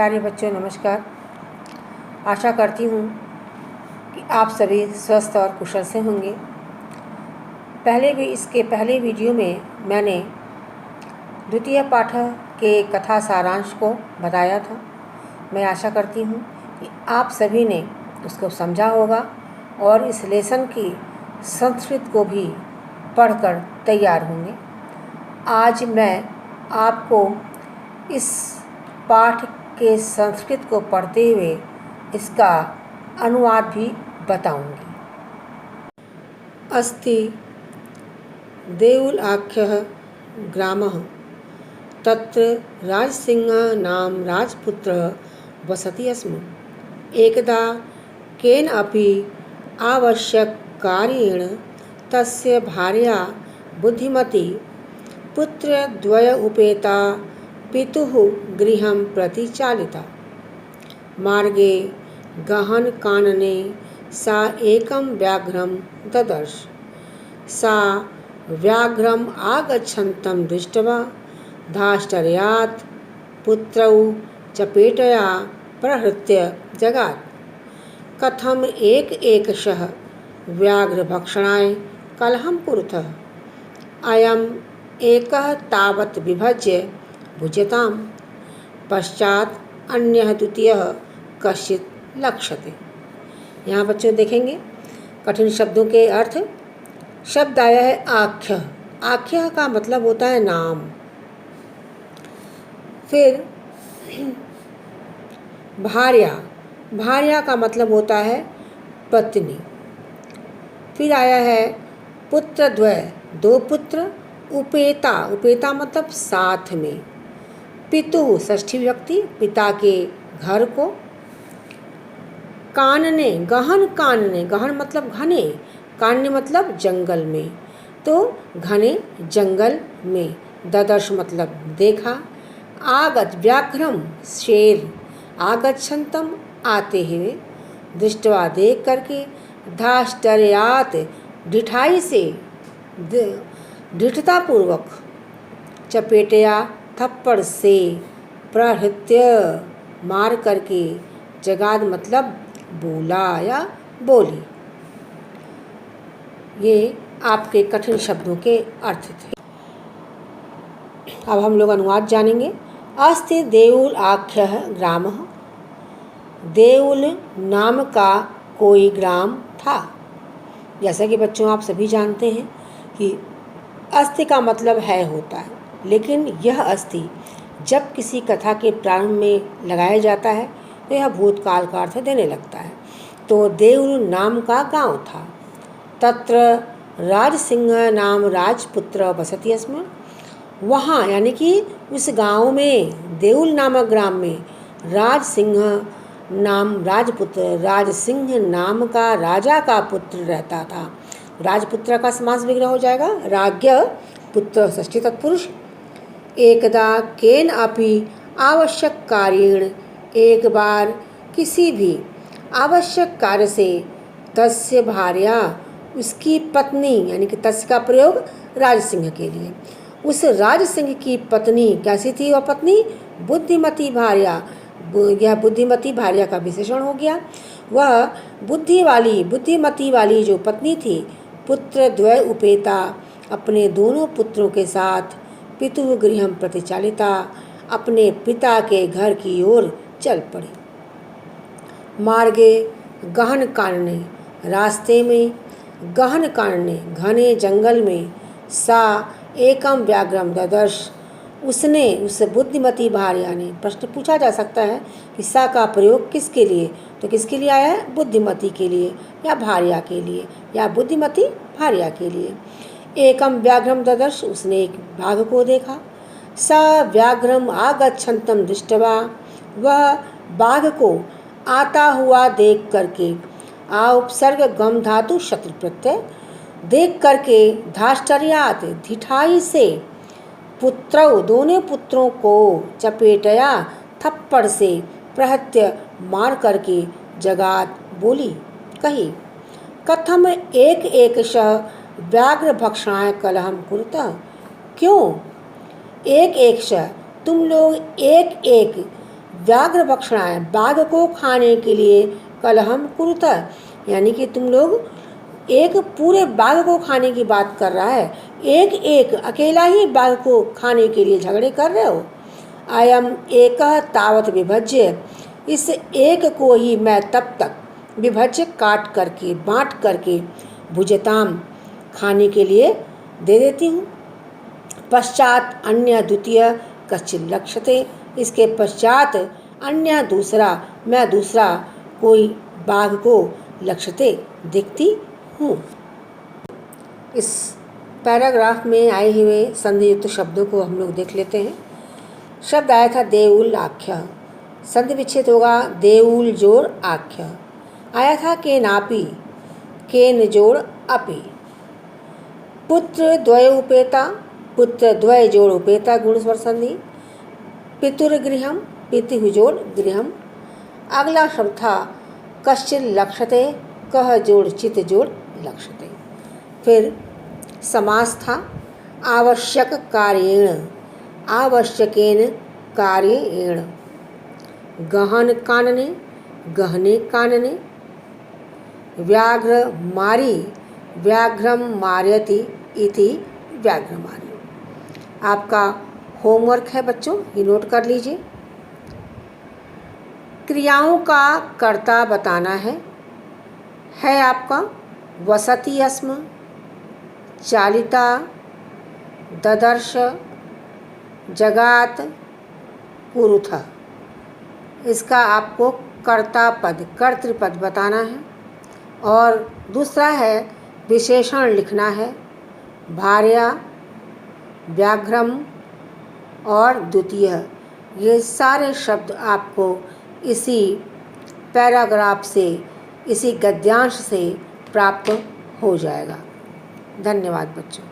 प्यारे बच्चों नमस्कार। आशा करती हूँ कि आप सभी स्वस्थ और कुशल से होंगे। इसके पहले वीडियो में मैंने द्वितीय पाठ के कथा सारांश को बताया था। मैं आशा करती हूँ कि आप सभी ने उसको समझा होगा और इस लेसन की संस्कृत को भी पढ़कर तैयार होंगे। आज मैं आपको इस पाठ के संस्कृत को पढ़ते हुए इसका अनुवाद भी बताऊंगी। अस्ति देउलाख्यः ग्रामः तत्र राजसिंहः नाम राजपुत्रः वसति स्म। एकदा केनापि आवश्यककार्येण तस्य भार्या बुद्धिमती पुत्रद्वय उपेता पितुः गृहं प्रति चालिता। मार्गे गहनकानने सा एकं व्याघ्रं ददर्श। सा व्याघ्रम् आगच्छन्तं दृष्ट्वा धाष्टर्यात् पुत्रौ चपेटया प्रहृत्य जगात्। कथम् एकशः व्याघ्रभक्षणाय कलहं कुरुतः। अयम् एकः तावत् विभज्य भुज्यताम्। पश्चात अन्यः द्वितीयः कश्चित् लक्ष्यते। यहाँ बच्चों देखेंगे कठिन शब्दों के अर्थ। शब्द आया है आख्य। आख्य का मतलब होता है नाम। फिर भार्या। भार्या का मतलब होता है पत्नी। फिर आया है पुत्रद्वय, दो पुत्र। उपेता, उपेता मतलब साथ में। पितु षष्ठी विभक्ति, पिता के घर को। कानने, गहन कानने, गहन मतलब घने, कानने मतलब जंगल में, तो घने जंगल में। ददर्श मतलब देखा। आगत व्याघ्रम शेर, आगच्छन्तम आते हुए, दृष्टवा देख करके, धाष्टर्यात् ढिठाई से, दृढ़तापूर्वक, चपेटया थप्पड़ से, प्रहृत्य मार करके, जगाद मतलब बोला या बोली। ये आपके कठिन शब्दों के अर्थ थे। अब हम लोग अनुवाद जानेंगे। अस्ति देउल आख्यः ग्रामः। देउल नाम का कोई ग्राम था। जैसा कि बच्चों आप सभी जानते हैं कि अस्ति का मतलब है होता है, लेकिन यह अस्ति जब किसी कथा के प्रारंभ में लगाया जाता है तो यह भूतकाल का अर्थ देने लगता है। तो देउल नाम का गांव था। तत्र राजसिंह नाम राजपुत्र वसति स्म। वहाँ यानी कि उस गांव में, देउल नामक ग्राम में, राजसिंह नाम राजपुत्र, राजसिंह नाम का राजा का पुत्र रहता था। राजपुत्र का समास विग्रह हो जाएगा राज्ञ पुत्र षष्ठी तत्पुरुष। एकदा केन अपि आवश्यक कार्येण, एक बार किसी भी आवश्यक कार्य से, तस्य भार्या उसकी पत्नी, यानी कि तस्य का प्रयोग राजसिंह के लिए, उस राजसिंह की पत्नी कैसी थी वह पत्नी? बुद्धिमती भार्या। यह बुद्धिमती भार्या का विशेषण हो गया। वह बुद्धिमती वाली जो पत्नी थी, पुत्र द्वय उपेता, अपने दोनों पुत्रों के साथ, पितुः गृहं प्रति चालिता, अपने पिता के घर की ओर चल पड़ी। मार्गे गहन कानने, रास्ते में, गहन कानने घने जंगल में, सा एकम व्याघ्रम ददर्श, उसने, उस बुद्धिमती भार्या ने, प्रश्न पूछा जा सकता है कि सा का प्रयोग किसके लिए, तो किसके लिए आया है? बुद्धिमती के लिए या भार्या के लिए या बुद्धिमती भार्या के लिए। एकम व्याघ्रम ददर्श, उसने एक बाघ को देखा। स व्याघ्रम आगच्छन्तम दृष्ट्वा, वह बाघ को आता हुआ देख करके, आ उपसर्ग गम धातु शत्रु प्रत्यय, देख करके, धाष्टर्यात् ढिठाई से, पुत्रौ दोनों पुत्रों को, चपेटया थप्पड़ से, प्रहृत्य मार करके, जगात बोली कही। कथम एकशः व्याघ्र भक्षणाय कलहम कुरुतः। क्यों? एकशः तुम लोग एक व्याघ्र भक्षणाय, बाघ को खाने के लिए कलहम कुरुतः, यानी कि तुम लोग एक पूरे बाघ को खाने की बात कर रहा है, एक एक अकेला ही बाघ को खाने के लिए झगड़े कर रहे हो। अयम एकः तावत विभज्य, इस एक को ही मैं तब तक विभज्य काट करके बांट करके भुजताम खाने के लिए दे देती हूँ। पश्चात अन्य द्वितीय कश्चित् लक्ष्यते, इसके पश्चात अन्य दूसरा, मैं दूसरा कोई बाघ को लक्ष्यते देखती हूँ। इस पैराग्राफ में आए हुए संधियुक्त शब्दों को हम लोग देख लेते हैं। शब्द आया था देउल आख्य, संधि विच्छेद होगा देउल जोड़ आख्य। आया था केनापि, केन जोड़ अपि। पुत्र द्वय उपेता, पुत्र द्वय जोड़ उपेता गुण स्वर संधि। पितुर्गृहम, पितु जोड़ गृहम। अगला शब्द था कश्चित् लक्ष्यते, कह जोड़ चित जोड़ लक्ष्यते। फिर समास था आवश्यक कार्येण, आवश्यकेन कार्येण। गहन कानने, गहने कानने। व्याघ्र मारी, व्याघ्रम मारयति इति व्याघ्रमारी। आपका होमवर्क है बच्चों, ये नोट कर लीजिए। क्रियाओं का कर्ता बताना है आपका वसति अस्म, चालिता, ददर्श, जगात, कुरुथ। इसका आपको कर्ता पद, कर्तृपद बताना है। और दूसरा है विशेषण लिखना है, भार्या, व्याघ्रम और द्वितीय। ये सारे शब्द आपको इसी पैराग्राफ से, इसी गद्यांश से प्राप्त हो जाएगा। धन्यवाद बच्चों।